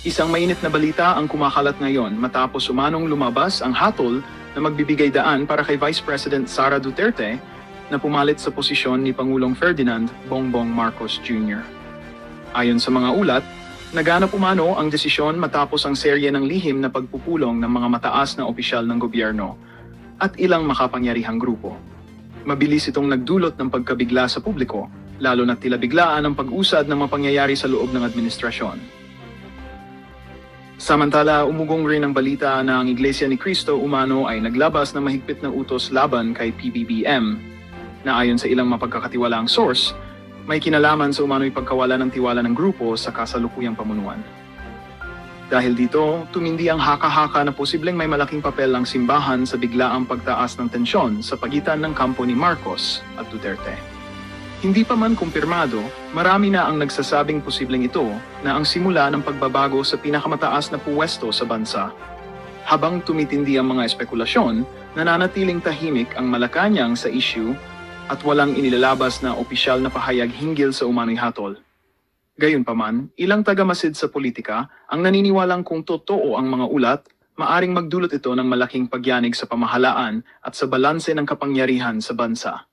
Isang mainit na balita ang kumakalat ngayon matapos umanong lumabas ang hatol na magbibigay daan para kay Vice President Sara Duterte na pumalit sa posisyon ni Pangulong Ferdinand Bongbong Marcos Jr. Ayon sa mga ulat, naganap umano ang desisyon matapos ang serye ng lihim na pagpupulong ng mga mataas na opisyal ng gobyerno at ilang makapangyarihang grupo. Mabilis itong nagdulot ng pagkabigla sa publiko, lalo na tila biglaan ang pag-usad ng mga pangyayari sa loob ng administrasyon. Samantala, umugong rin ang balita na ang Iglesia ni Cristo umano ay naglabas ng mahigpit na utos laban kay PBBM na ayon sa ilang mapagkakatiwalaang source, may kinalaman sa umano'y pagkawala ng tiwala ng grupo sa kasalukuyang pamunuan. Dahil dito, tumindi ang haka-haka na posibleng may malaking papel ang simbahan sa biglaang pagtaas ng tensyon sa pagitan ng kampo ni Marcos at Duterte. Hindi pa man kumpirmado, marami na ang nagsasabing posibleng ito na ang simula ng pagbabago sa pinakamataas na puwesto sa bansa. Habang tumitindi ang mga espekulasyon, nananatiling tahimik ang Malacanang sa issue at walang inilalabas na opisyal na pahayag hinggil sa umano'y hatol. Gayunpaman, ilang tagamasid sa politika ang naniniwalang kung totoo ang mga ulat, maaring magdulot ito ng malaking pagyanig sa pamahalaan at sa balanse ng kapangyarihan sa bansa.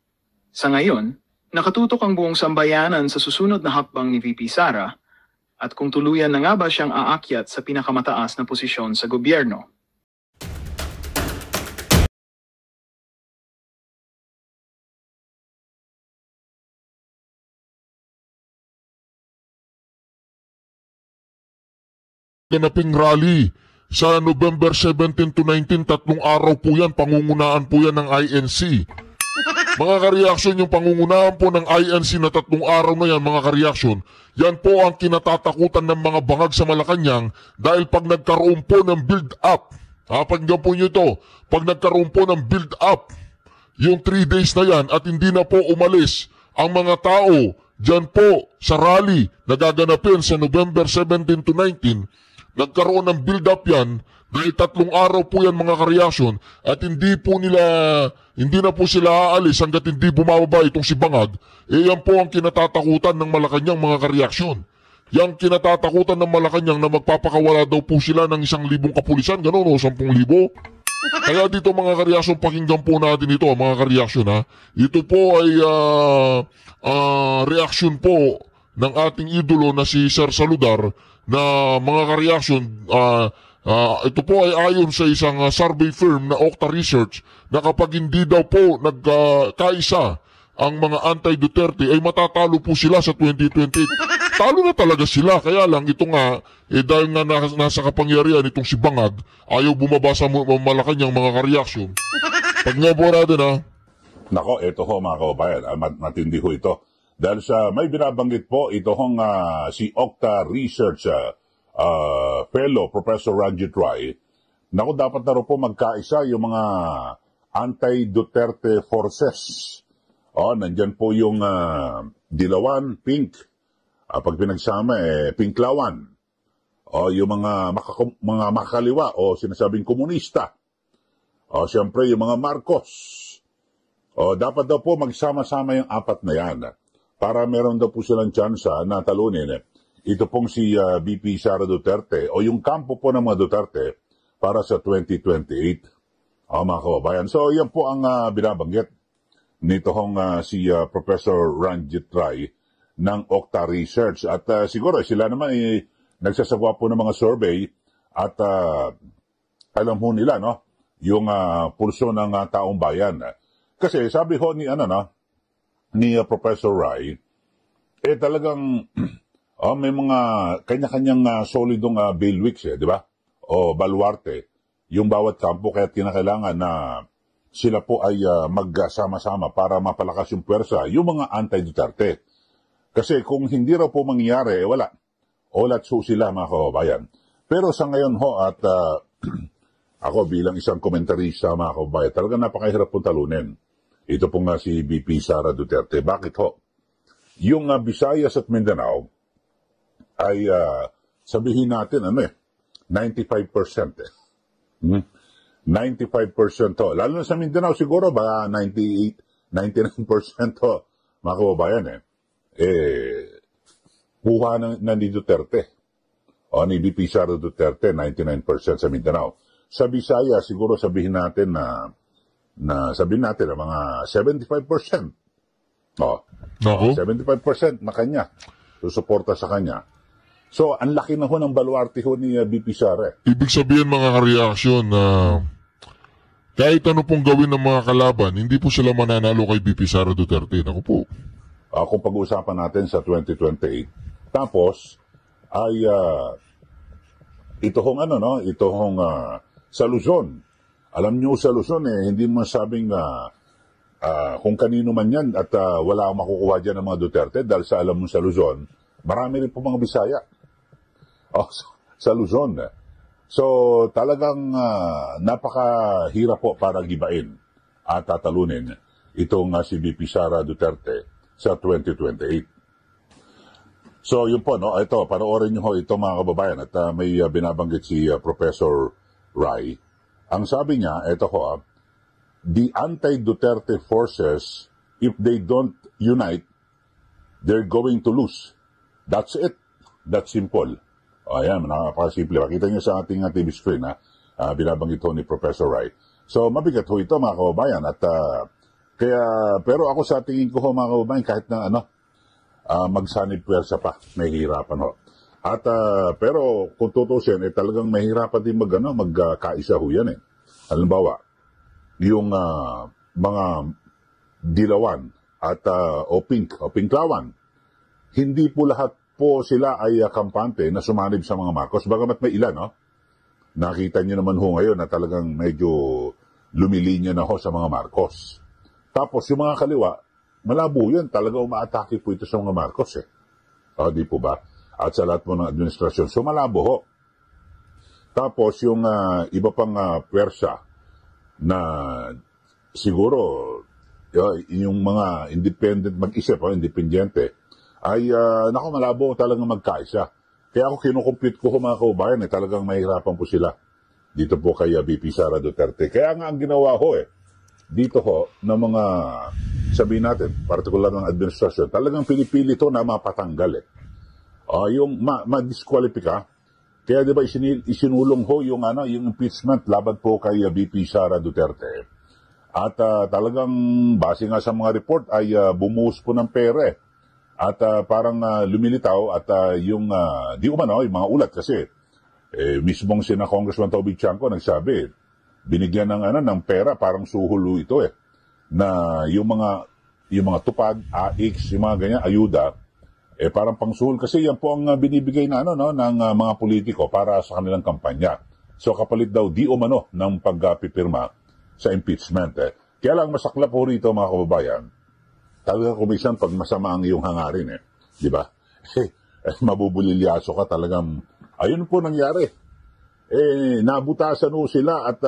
Sa ngayon, nakatutok ang buong sambayanan sa susunod na hakbang ni VP Sara at kung tuluyan na nga ba siyang aakyat sa pinakamataas na posisyon sa gobyerno. Ganaping rally sa November 17 to 19, 3 araw po yan, pangungunaan po yan ng INC. Mga kareaksyon, yung pangungunahan po ng INC na 3 araw na yan, mga kareaksyon, yan po ang kinatatakutan ng mga bangag sa Malacanang dahil pag nagkaroon po ng build-up, pakinggan po nyo ito, pag nagkaroon po ng build-up, yung 3 days na yan at hindi na po umalis ang mga tao dyan po sa rally na gaganapin sa November 17 to 19, nagkaroon ng build-up yan dahil 3 araw po yan, mga kareaksyon, at hindi na po sila aalis hanggat hindi bumababa itong si Bangag, yan po ang kinatatakutan ng Malacanang, mga kareaksyon. Yang kinatatakutan ng Malacanang na magpapakawala daw po sila ng 1,000 kapulisan, gano'n o 10,000. Kaya dito, mga kareaksyon, pakinggan po natin ito, mga kareaksyon, ha. Ito po ay reaksyon po ng ating idolo na si Sir Saludar na, mga kareaksyon, ito po ay ayon sa isang survey firm na Octa Research na kapag hindi daw po nagkaisa ang mga anti-Duterte ay matatalo po sila sa 2028. Talo na talaga sila, kaya lang ito nga, dahil nga nasa kapangyarihan itong si Bangag, ayaw bumaba sa Malacanang, mga kareaksyon. Pag nga po natin, ha. Nako, ito ho, mga kababayan, matindi ho ito. Dahil sa may binabanggit po, ito hong si Octa Research fellow Professor Ranjit Rai, naku, dapat na rin po magkaisa yung mga anti-Duterte forces. Nandyan po yung Dilawan, Pink. Pag pinagsama, Pinklawan. Yung mga makakaliwa o sinasabing komunista. Siyempre, yung mga Marcos. Dapat daw po magsama-sama yung 4 na yan para meron daw po silang tsansa na talunin. Ito pong si VP Sara Duterte o yung kampo po ng mga Duterte para sa 2028. Mga kababayan. So, yan po ang binabanggit nito hong si Professor Ranjit Rai ng Octa Research. At siguro sila naman nagsasagawa po ng mga survey at alam ho nila, no, yung pulso ng taong bayan. Kasi sabi ho ni Professor Rai, talagang may mga kanya-kanyang solidong bailiwicks, di ba? O baluarte, yung bawat kampo, kaya kinakailangan na sila po ay magsama-sama para mapalakas yung pwersa, yung mga anti-Duterte. Kasi kung hindi raw po mangyayari, wala. Olat so sila, mga kababayan. Pero sa ngayon ho, at ako bilang isang komentarista, mga kababayan, talagang napakahirap po talunin. Ito po nga si VP Sara Duterte. Bakit ho? Yung Visayas at Mindanao, ay sabihin natin 95%. 95% to. Lalo na sa Mindanao siguro ba 98, 99% to, mga kababayan buha na ni Duterte. O ni VP Sara Duterte, 99% sa Mindanao. Sa Visaya, siguro sabihin natin na mga 75%. O, Nako. 75% na kanya. Susuporta sa kanya. So, ang laki na ho ng baluarte ho ni VP Sara. Ibig sabihin mga ka-reaction na kahit ano pong gawin ng mga kalaban, hindi po sila mananalo kay VP Sara Duterte. Naku po. Kung pag-uusapan natin sa 2028. Tapos, ay ito hong sa Luzon. Alam niyo sa Luzon hindi mo sabing kung kanino man yan at wala akong makukuha dyan ng mga Duterte dahil sa alam mo sa Luzon, marami rin po mga Bisaya. Sa Luzon. So, talagang napakahirap po para gibain at tatalunin itong si VP Sara Duterte sa 2028. So, yun po, no? Ito, panoorin nyo ho ito mga kababayan at may binabanggit si Professor Rai. Ang sabi niya, ito ho, the anti-Duterte forces, if they don't unite, they're going to lose. That's it. That's simple. Ayan, napakasimple. Makita nyo sa ating TV screen, binabanggit ho ni Professor Rai. So, mabigat ho ito mga kababayan at pero ako sa tingin ko ho mga kababayan, kahit na magsanib pwersa pa, mahihirapan ho. At pero kung tutusin, talagang mahihirapan din magkaisa ho yan Halimbawa, yung mga dilawan at o pinklawan, hindi po lahat po sila ay kampante na sumanib sa mga Marcos. Bagamat may ilan, no? Nakita niyo naman ho ngayon na talagang medyo lumilinya na ho sa mga Marcos. Tapos yung mga kaliwa, malabo yan. Talaga umaatake po ito sa mga Marcos di po ba? At sa lahat po ng administrasyon. So malabo ho. Tapos yung iba pang pwersa na siguro yung mga independent mag-isip independyente ay malabo talagang magkaisa. Kaya ako kinukumpute ko mga kaubayan talagang mahirapan po sila dito po kay VP Sara Duterte. Kaya nga ang ginawa ho dito ho ng mga sabihin natin, partikular ng administrasyon, talagang pinipili ito na mapatanggal yung ma-disqualify. Kaya di ba isinulong ho yung impeachment laban po kay VP Sara Duterte. At talagang base nga sa mga report ay bumuhos po ng pera at parang lumilitaw at yung di umano yung mga ulat kasi mismong sina Congressman Toby Chanco nagsabi binigyan ng pera parang suhulo ito na yung mga tupad, AX, yung mga ganyan ayuda parang pangsuhol kasi yan po ang binibigay na ng mga politiko para sa kanilang kampanya. So kapalit daw di umano ng pagpipirma sa impeachment. Kaya lang masaklap po rito mga kababayan, talaga kumisan pag masama ang iyong hangarin di ba? Mabubulilyaso ka talagang, ayun po nangyari. Nabutasan ho sila at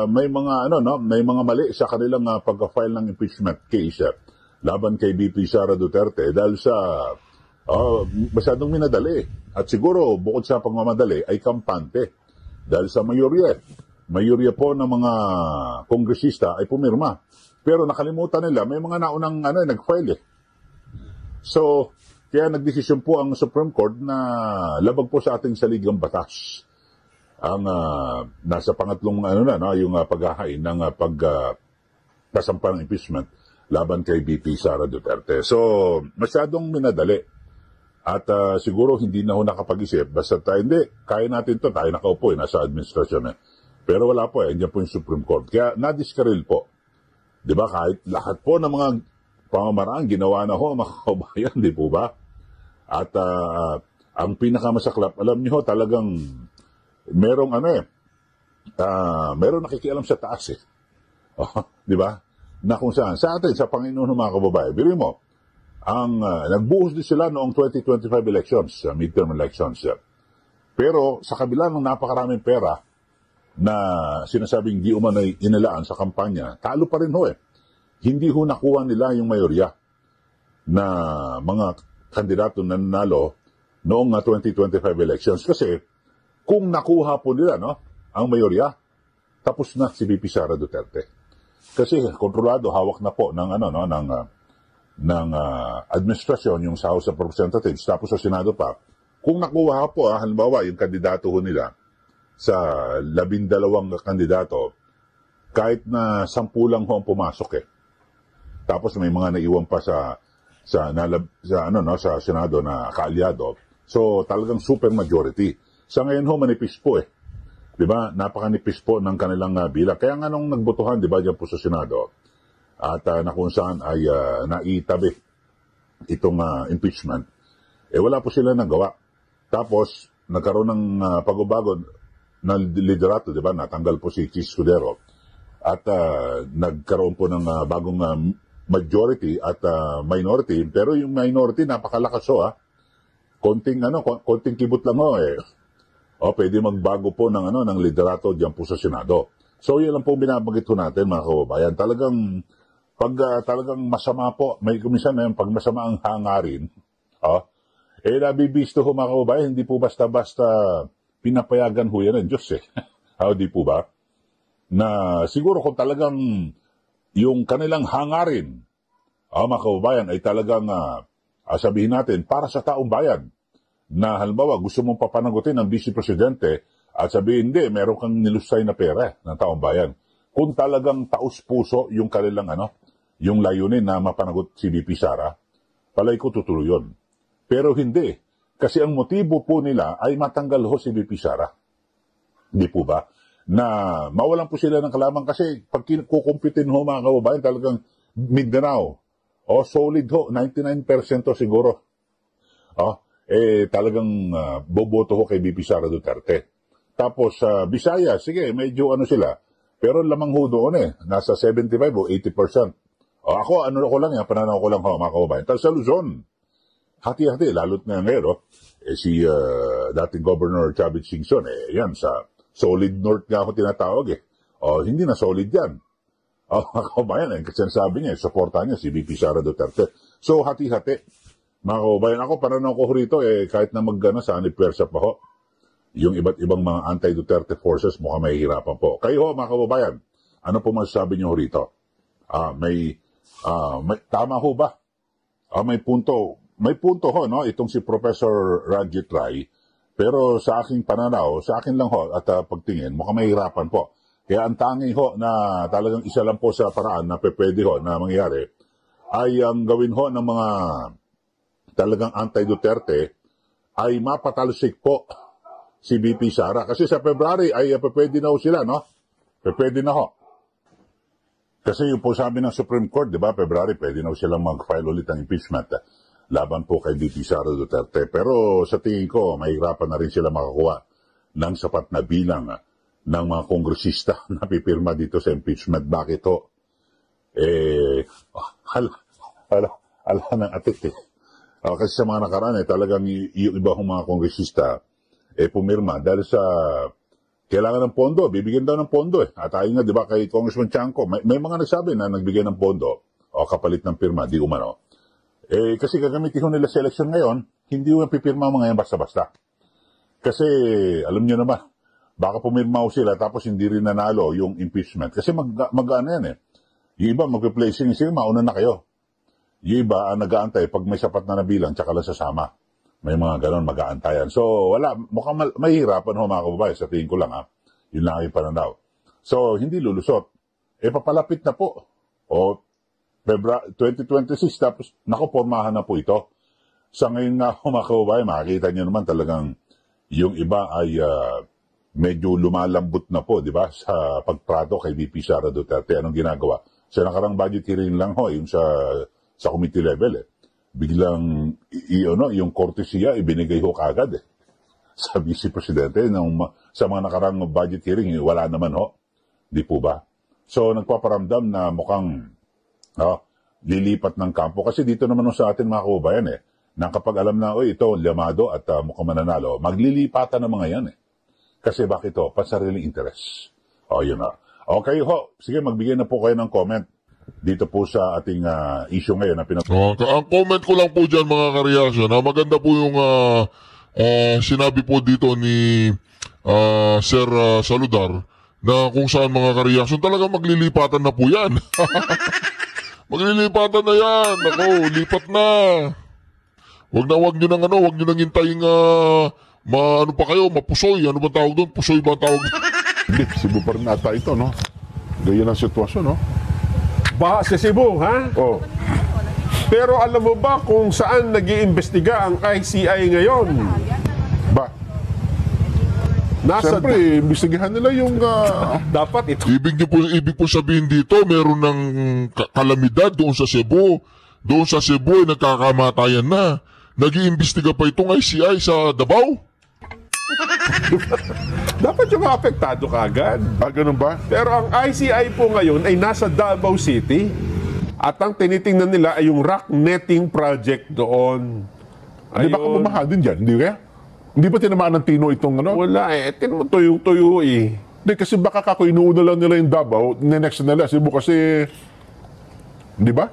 may mga may mga mali sa kanilang pagka-file ng impeachment case laban kay VP Sara Duterte dahil sa masyadong minadali. At siguro bukod sa pagmamadali ay kampante dahil sa mayorya po ng mga kongresista ay pumirma. Pero nakalimutan nila, may mga naunang nag-file So, kaya nagdesisyon po ang Supreme Court na labag po sa ating saligang batas. Ang nasa pangatlong yung paghahain ng pagkasampa ng impeachment laban kay VP Sara Duterte. So, masyadong minadali. At siguro hindi na ho nakapag-isip. Basta hindi, kaya natin to, tayo nakaupo nasa administrasyon Pero wala po andyan po yung Supreme Court. Kaya nadiskaril po. Di ba, kahit lahat po ng mga pamamaraan ginawa na ho, mga kaubayan, di po ba? At ang pinakamasaklap, alam niyo ho, talagang merong merong nakikialam sa taas di ba? Na kung saan, sa atin, sa Panginoon ng mga kababayan, biro mo, nagbuhos din sila noong 2025 elections, midterm elections. Pero sa kabila ng napakaraming pera na sinasabing di umanay inilaan sa kampanya, talo pa rin ho Hindi ho nakuha nila yung mayorya na mga kandidato na nanalo noong 2025 elections. Kasi kung nakuha po nila ang mayorya, tapos na si VP Sara Duterte. Kasi kontrolado, hawak na po ng ng administrasyon yung sa House of Representatives, tapos sa Senado pa, kung nakuha po, halimbawa, yung kandidato ho nila, sa 12 kandidato, kahit na 10 lang ho ang pumasok eh. Tapos may mga naiwan pa sa Senado na kaalyado. So talagang super majority. Sa ngayon ho manipis po eh. 'Di ba? Napakanipis po ng kanilang bilang. Kaya nga nung nagbotohan, 'di ba, diyan po sa Senado at na kung saan ay naitabi itong impeachment, wala po sila nagawa. Tapos nagkaroon ng pagbabago ng liderato, 'di ba? Natanggal po si Chis Escudero. At nagkaroon po ng bagong majority at minority, pero yung minority napakalakas ho. Konting kibot lang ho eh. Pwede magbago po ng liderato diyan po sa Senado. So yan lang po binabanggit ho natin, mga kababayan. Talagang pag talagang masama po, may kuminsan na pag masama ang hangarin, nabibisto ho, mga kababayan, hindi po basta-basta pinapayagan ho yan ng Diyos eh. Di po ba? Na siguro kung talagang yung kanilang hangarin, mga kababayan, ay talagang sabihin natin, para sa taong bayan, na halimbawa gusto mong papanagutin ng Vice Presidente at sabihin, hindi, meron kang nilusay na pera ng taong bayan. Kung talagang taus-puso yung kanilang yung layunin na mapanagot si VP Sara, palay ko tutuloy yun. Pero hindi, kasi ang motibo po nila ay matanggal ho si VP Sara. Hindi po ba? Na mawalan po sila ng kalaman kasi pag kukumpitin ho, mga kababayan, talagang Mindanao, solid ho, 99% siguro. Talagang boboto ho kay VP Sara Duterte. Tapos Bisaya, sige, medyo sila, pero lamang ho doon nasa 75 o 80%. Ako, pananaw ko lang ho, mga kababayan. Tapos sa Luzon, hati-hati, lalo't na ngayon, si dating Governor Chavit Singson, yan, sa Solid North nga ako tinatawag hindi na solid yan. Mga kababayan, kasi sabi niya, supportan niya si VP Sara Duterte. So, hati-hati. Mga kababayan, ako, pananaw ko rito, kahit na sana ipwersa pa ho, yung iba't ibang mga anti-Duterte forces, mukhang mahihirapan po. Kayo ho, mga kababayan, ano po masasabi niyo rito? May tama ho ba? May punto ho, no? Itong si Professor Ranjit Rai, pero sa aking pananaw, sa akin lang ho, at pagtingin, mukhang mahihirapan po. Kaya ang tangi ho na talagang isa lang po sa paraan na pwede ho na mangyari, ay ang gawin ho ng mga talagang anti-Duterte, ay mapatalsik po si VP Sara. Kasi sa February ay pwede na ho sila, no? Pwede na ho. Kasi yung po sabi ng Supreme Court, di ba, February, pwede na ho silang mag-file ulit ng impeachment laban po kay VP Sara Duterte. Pero sa tingin ko, mahirapan na rin sila makakuha ng sapat na bilang ng mga kongresista na pipirma dito sa impeachment. Bakit ho? Hala ng atik kasi sa mga nakaraan, talagang yung iba hong mga kongresista, pumirma dahil sa kailangan ng pondo, bibigyan daw ng pondo At ayun nga, di ba, kay Congressman Chanco, may mga nagsabi na nagbigay ng pondo kapalit ng pirma, di umano. Kasi gagamitin ho nila sa election ngayon, hindi ho pipirma mga yan basta-basta. Kasi, alam nyo naman, baka pumirma ho sila tapos hindi rin nanalo yung impeachment. Kasi mag-ano yan Yung iba, mag-replacing, sige, mauna na kayo. Yung iba, nag-aantay, pag may sapat na nabilang, tsaka lang sasama. May mga ganon, mag-aantayan. So, wala, mukhang mahirapan ho, mga kababayan, sa tingin ko lang, Yun lang yung pananaw. So, hindi lulusot. Papalapit na po. February 2026, tapos, pormahan na po ito. Sa ngayon nga, mga kababayan, makikita nyo naman talagang yung iba ay medyo lumalambot na po, di ba, sa pagtrato kay VP Sara Duterte. Anong ginagawa? Sa nakarang budget hearing lang ho, yung sa committee level, biglang, yung kortesiya, ibinigay ho kagad, sa Vice Presidente. Sa mga nakarang budget hearing, wala naman ho. Di po ba? So, nagpaparamdam na mukhang, lilipat ng kampo. Kasi dito naman sa atin, mga kababayan, na kapag alam na, ito, lamado at mukhang mananalo, maglilipatan ng mga yan, Kasi bakit ito? Pansariling interest. Yun na. Okay ho. Sige, magbigay na po kayo ng comment dito po sa ating issue ngayon na ang comment ko lang po dyan, mga kareaksyon, maganda po yung sinabi po dito ni Sir Saludar na kung saan, mga kareaksyon, talagang maglilipatan na po yan. Maglilipatan na yan. Lipat na. Wag nyo nang hintayin ano pa kayo, mapusoy. Ano ba tawag doon? Pusoy ba ang tawag? Hindi, Cebu pa rin ata ito, no? Ganyan ang sitwasyon, no? Baha sa Cebu, ha? Oh. Pero alam mo ba kung saan nag-iimbestiga ang ICI ngayon? Ba? Nasa Siyempre, imbestigahan nila yung... dapat ito. Ibig po sabihin dito, meron ng kalamidad doon sa Cebu. Doon sa Cebu ay nagkakamatayan na. Nag-iimbestiga pa itong ICI sa Davao. Dapat yung mga apektado kaagad. ganun ba? Pero ang ICI po ngayon ay nasa Davao City. At ang tinitingnan nila ay yung rock netting project doon. Di ba kamamaha din dyan? Hindi kaya? Hindi ba tinamaan ng tino itong ano? Wala eh. Tinan mo tuyong-tuyo eh. Hindi, kasi baka kako inuuna lang nila yung Davao, next nila Cebu kasi... Di ba?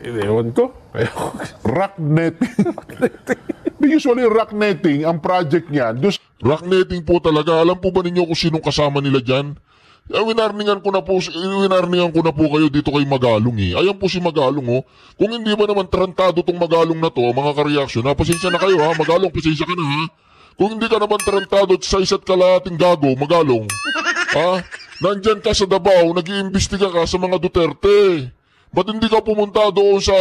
Ewan ko. Rock netting. Usually rock netting, ang project niyan, Rock netting po talaga. Alam po ba ninyo kung sinong kasama nila dyan? Winarningan ko na po kayo dito kay Magalong eh. Ayan po si Magalong oh. Kung hindi ba naman trantado tong Magalong na to, mga ka-reaction, pasensya na kayo ha. Magalong, pasensya ka na ha. Kung hindi ka naman trantado at sa isa't kalahating gago, Magalong, ha? Nandyan ka sa Davao, nag-iimbestiga ka sa mga Duterte. Ba't hindi ka pumunta doon sa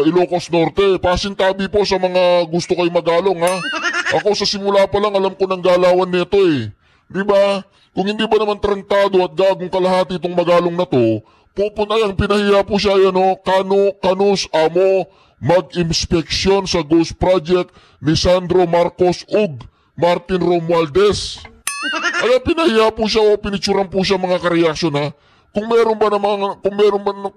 Ilocos Norte? Pasintabi po sa mga gusto kay Magalong ha. Ako sa simula pa lang alam ko ng galawan nito eh. Di ba? Kung hindi ba naman trantado at gagong kalahati itong Magalong na to, pupunta yan, pinahiya po siya yan o, kanus amo mag-inspeksyon sa ghost project ni Sandro Marcos ug Martin Romualdez. Kaya pinahiya po siya o pinitsuran po siya mga ka-reaction ha. Kung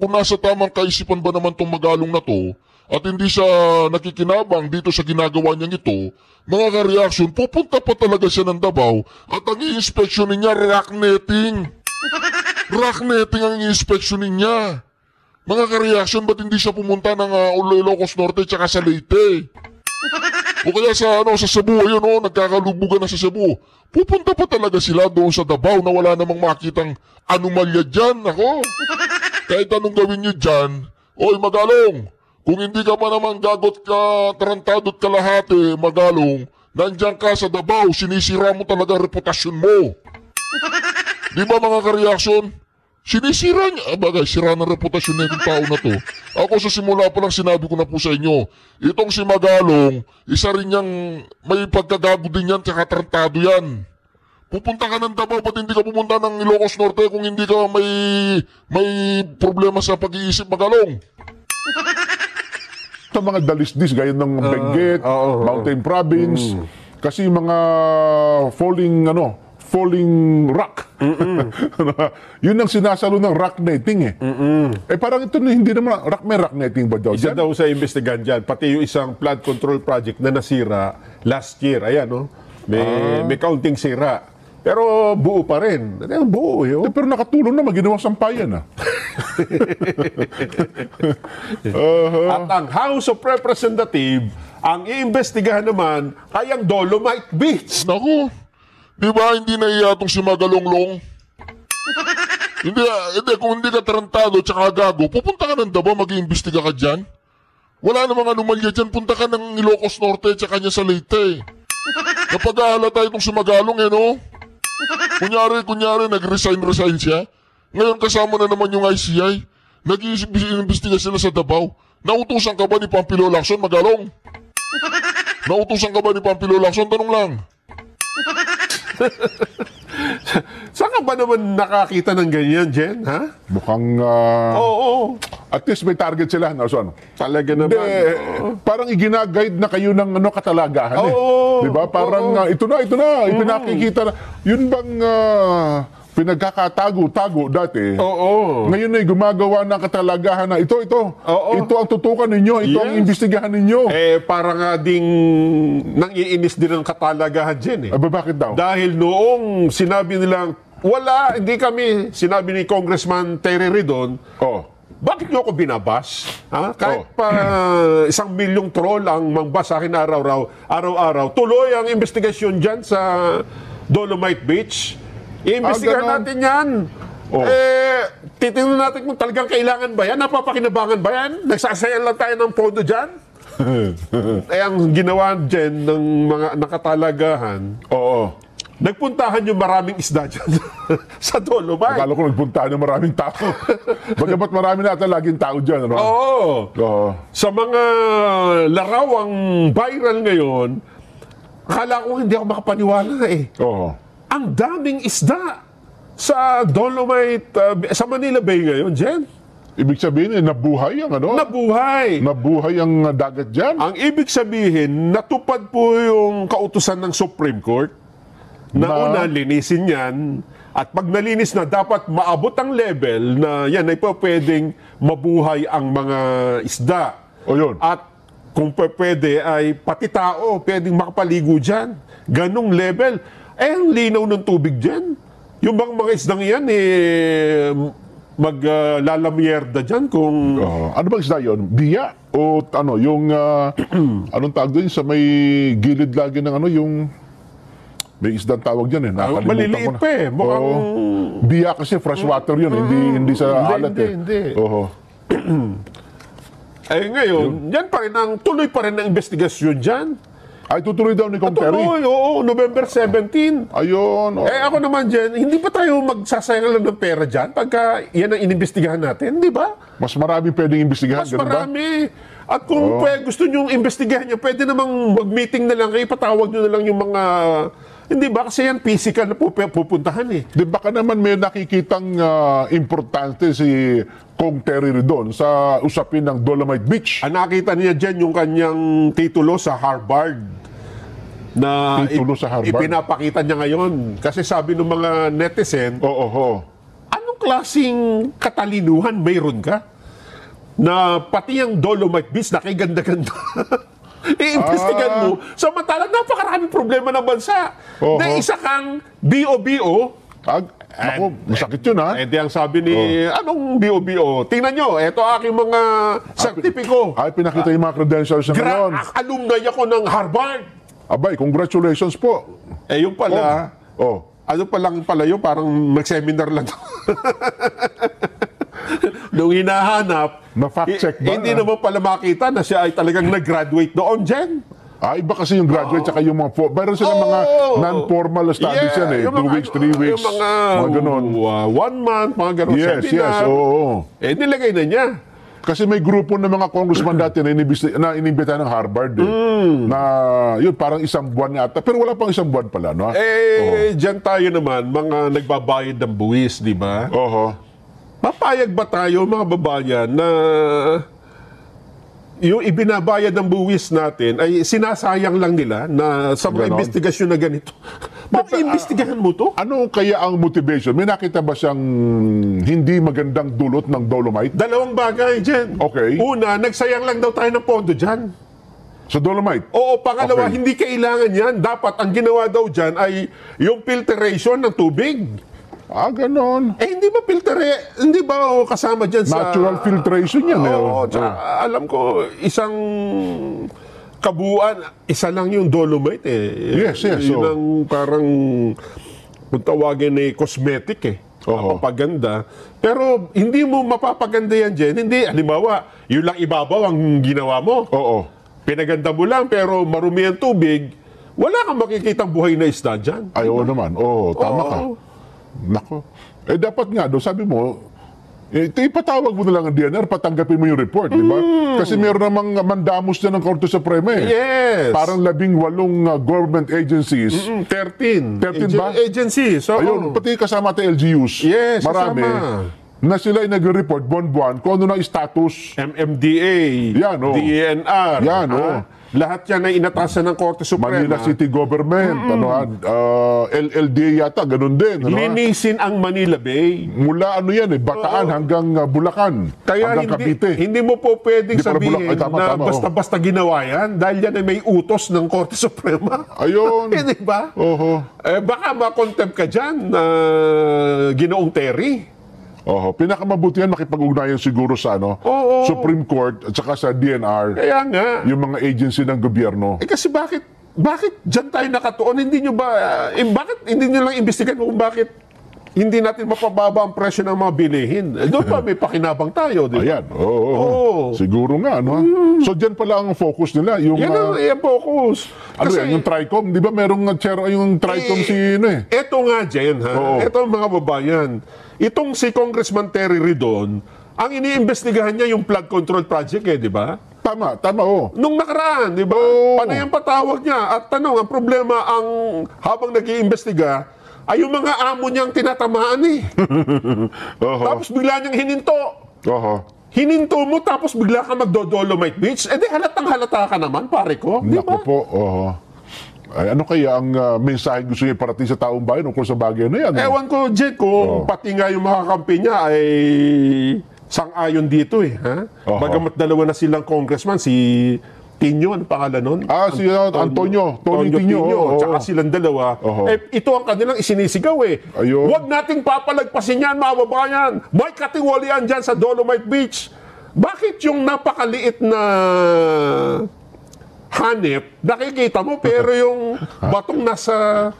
nasa tamang kaisipan ba naman tong Magalong na to, at hindi siya nakikinabang dito sa ginagawa niyang ito, mga ka-reaction, pupunta pa talaga siya ng Davao at ang i-inspeksyonin niya, rock netting. Rock netting ang i-inspeksyonin niya. Mga ka-reaction, ba't hindi siya pumunta ng Ilocos Norte tsaka sa Leyte? O kaya sa Cebu, ayun nagkakalubugan na sa Cebu. Pupunta pa talaga sila doon sa Davao na wala namang makitang anomalya dyan, ako. Kahit anong gawin nyo dyan, oy Magalong, kung hindi ka pa naman gagot ka, tarantado at kalahati, Magalong, nandyan ka sa Davao, sinisira mo talaga reputasyon mo. Di ba mga ka-reaction? Sinisira niya, bagay, sira ng reputasyon na itong tao na to. Ako sa simula pa lang sinabi ko na po sa inyo, itong si Magalong, isa rin niyang may pagkagago din yan, tsaka tarantado yan. Pupunta ka ng Davao, ba't hindi ka pumunta ng Ilocos Norte kung hindi ka may problema sa pag-iisip, Magalong? sa mga dalisdis, gaya ng Benguet, Mountain Province, kasi mga falling rock. Yun ang sinasalo ng rock netting eh. Parang ito hindi naman, may rock netting ba daw? Isa daw sa investigan dyan, pati yung isang flood control project na nasira last year. Ayan, may counting sira. Pero buo pa rin. Buo yun. Pero nakatulong na ginawang sampayan ah. At ang House of Representatives, ang iimbestigahan naman ay ang Dolomite Beach. Naku, di ba hindi naiya itong si Magalonglong? Hindi, kung hindi ka tarantado tsaka gago, pupunta ka ng Davao, mag-iimbestiga ka dyan. Wala namang anomalya dyan, punta ka ng Ilocos Norte tsaka niya sa Leyte. Napag-ahalata itong si Magalong Kunyari, nag-resign siya. Ngayon kasama na naman yung ICI. Nag-iimbestiga sila sa Davao. Nautusan ka ba ni Pampilo Lacson, Magalong? Nautusan ka ba ni Pampilo Lacson? Tanong lang. Saan ka ba naman nakakita ng ganyan, Jen? Ha? Mukhang, Oo. at least may target sila. Talaga naman. Parang iginaguide na kayo ng katalagahan Oo. Diba? Parang, ito na, ipinakikita na. Yun bang pinagkakatago-tago dati? Oo. Ngayon ay gumagawa ng katalagahan na ito. Oo. Ito ang tutukan ninyo, ito ang imbestigahan ninyo. Para nga ding nangiinis din ang katalagahan dyan Bakit daw? Dahil noong sinabi nilang, hindi kami, sinabi ni Congressman Terry Ridon, bakit nyo ako binabas? Kahit pa 1 milyong troll ang mangbas sa akin araw-araw, tuloy ang investigasyon dyan sa Dolomite Beach. Iimbestigahan natin yan. Oh. Titingnan natin kung talagang kailangan ba yan? Napapakinabangan ba yan? Nagsasayang lang tayo ng pondo dyan? Ang ginawa dyan ng mga nakatalagahan, Oo. nagpuntahan yung maraming isda dyan sa Dolomite. Akala ko nagpuntahan ng maraming tao. Bagamat marami natin laging tao dyan, ano? Oo. Oo. Sa mga larawang viral ngayon, akala ko hindi ako makapaniwala Oo. Ang daming isda sa Dolomite, sa Manila Bay ngayon, Jen. Ibig sabihin, nabuhay ang ano? Nabuhay. Nabuhay ang dagat dyan. Ang ibig sabihin, natupad po yung kautusan ng Supreme Court na una, linisin yan. At pag nalinis na, dapat maabot ang level na yan ay pwedeng mabuhay ang mga isda. O yun. At kung pwede ay pati tao pwedeng makapaligo dyan. Ganong level. Ang linaw ng tubig dyan. Yung bang mga isdang yan, maglalamierda dyan kung... Ano bang isda yun? Biya? O ano, yung... anong tawag doon? Sa may gilid lagi ng ano, yung... May isdang tawag dyan eh. Nakalimutan maliliit ko na. pa eh. Mukhang... Biya kasi freshwater yun. Hindi sa alat eh. Hindi. Oo. Ngayon, yan pa rin tuloy pa rin ang investigasyon dyan. Ay, tutuloy daw ni Kong Terry. Tuloy, oo, November 17. Ayun. Ako naman dyan, hindi ba tayo magsasayang lang ng pera dyan pagka yan ang inimbestigahan natin, di ba? Mas marami pwedeng imbestigahan, Mas ganun ba? marami. At kung gusto nyo imbestigahan nyo, pwede namang mag-meeting na lang kayo, patawag nyo na lang yung mga... Hindi ba? Kasi yan physical na pupuntahan eh. Di baka naman may nakikitang importante si Kong Terry doon sa usapin ng Dolomite Beach. Nakita niya dyan yung kanyang titulo sa Harvard. Na Titulo sa Harvard? ipinapakita niya ngayon. Kasi sabi ng mga netizen, Oo. anong klaseng katalinuhan mayroon ka? Na pati yung Dolomite Beach nakiganda-ganda. Iimbestigan mo. Samantalang napakaraming problema ng bansa. Oho. Na isa kang BOBO. Ako, masakit yun ha. Di ang sabi ni, anong BOBO? Tingnan nyo, eto aking mga sertipiko. Ay, pinakita yung mga credentials na ngayon. Alumni ako ng Harvard. Abay, congratulations po. Yung pala, ano pa lang pala yun, parang nag-seminar lang. Nung hinahanap, Na-fact check ba? hindi naman pala makita na siya ay talagang nag-graduate doon, Jen. Iba kasi yung graduate tsaka yung mga... Mayroon silang mga non-formal studies yan eh. 2 weeks, 3 weeks, Yung mga ganon. 1 month, mga ganon. Yes, seminar. oo. Nilagay na niya. Kasi may grupo ng mga congressman dati na inimbita ng Harvard eh. Na yun, parang isang buwan yata. Pero wala pang isang buwan pala, no? Dyan tayo naman, mga nagbabayad ng buwis, di ba? Oho. Papayag ba tayo, mga babayan, na yung ibinabayad ng buwis natin ay sinasayang lang nila na sa mga Ganon. investigasyon na ganito? Bakit imbestigahan mo to? Ano kaya ang motivation? May nakita ba siyang hindi magandang dulot ng Dolomite? Dalawang bagay, Jen. Okay. Una, nagsayang lang daw tayo ng pondo dyan. Sa Dolomite? Oo, pangalawa, Okay. hindi kailangan yan. Dapat ang ginawa daw dyan ay yung filtration ng tubig. Ganon. Hindi ba hindi ba kasama dyan sa... Natural filtration yan. Oo, tsaka alam ko, isang kabuuan, isa lang yung Dolomite eh. Yes, yes, Yun oo. ang parang, kung tawagin ay cosmetic eh. Oo. Mapapaganda. Pero hindi mo mapapaganda yan, Jen. Hindi, halimbawa, yun lang ibabaw ang ginawa mo. Oo. Pinaganda mo lang, pero marumi ang tubig, wala kang makikitang buhay na isda dyan. Ay, oo naman. Oo, tama ka. Oo. Nako. Dapat nga do, sabi mo, ipatawag mo na lang ang DNR, patanggapin mo yung report, di ba? Kasi meron namang mandamos na ng Korte Suprema eh. Yes. Parang 18 government agencies. 13. 13 ba? Agency. So, Ayun, pati kasama tayo LGUs. Yes, marami. kasama. Na sila ay nagre-report buwan-buwan kung ano na status. MMDA, Yan, oh. DENR. Yan, oh. Lahat yan ay inatasan ng Korte Suprema. Manila City Government, LLDA yata, ganun din. Linisin ang Manila Bay. Mula ano yan Bataan hanggang Bulacan, Kaya hanggang Cavite. hindi mo po pwedeng Hindi pala sabihin Ay, tama, na tama, basta-basta ginawa yan dahil yan ay may utos ng Korte Suprema. Ayun. Hindi ba? Oho. Baka makontempt ka dyan na Ginoong Terry. Oho. Pinakamabutihan makipag-ugnayan siguro sa Oo. Supreme Court at saka sa DNR, Kaya nga. yung mga agency ng gobyerno. Kasi bakit dyan tayo nakatuon? Hindi nyo ba, bakit hindi nyo lang imbestigan kung bakit hindi natin mapababa ang presyo ng mga bilihin. Doon pa may pakinabang tayo, di ba? Ayan, oo. Siguro nga, no? So, dyan pala ang focus nila. Yung, Yan ang focus. ano yan, yung TRICOM, di ba merong yung TRICOM si, Eto nga, Jen, ha? Oo. Eto mga babayan. Itong si Congressman Terry Ridon, ang iniimbestigahan niya yung flood control project, di ba? Tama, Nung nakaraan, di ba? Panay ang patawag niya. At tanong, ang problema, habang nag-iimbestiga, ay yung mga amo niyang tinatamaan Tapos bigla niyang hininto. Hininto mo, tapos bigla ka magdo-Dolomite Beach. Eh di halatang halata ka naman, pare ko. Di Naku ba? po, Ay, ano kaya ang mensahe gusto niya parating sa taong bayan ukol sa bagay na yan? Ewan ko, Jake, kung pati nga yung mga kampi niya ay sang-ayon dito ha? Bagamat dalawa na silang congressman, si Tinyo, ano pangalan nun? Si Antonio Tinyo. Tsaka silang dalawa. Ito ang kanilang isinisigaw Ayun. Huwag nating papalagpasin yan, mga babayan. May katiwalian dyan sa Dolomite Beach. Bakit yung napakaliit na hanip, nakikita mo, pero yung batong nasa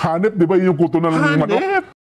Hanip, di ba yung kuto ng manok? hanip?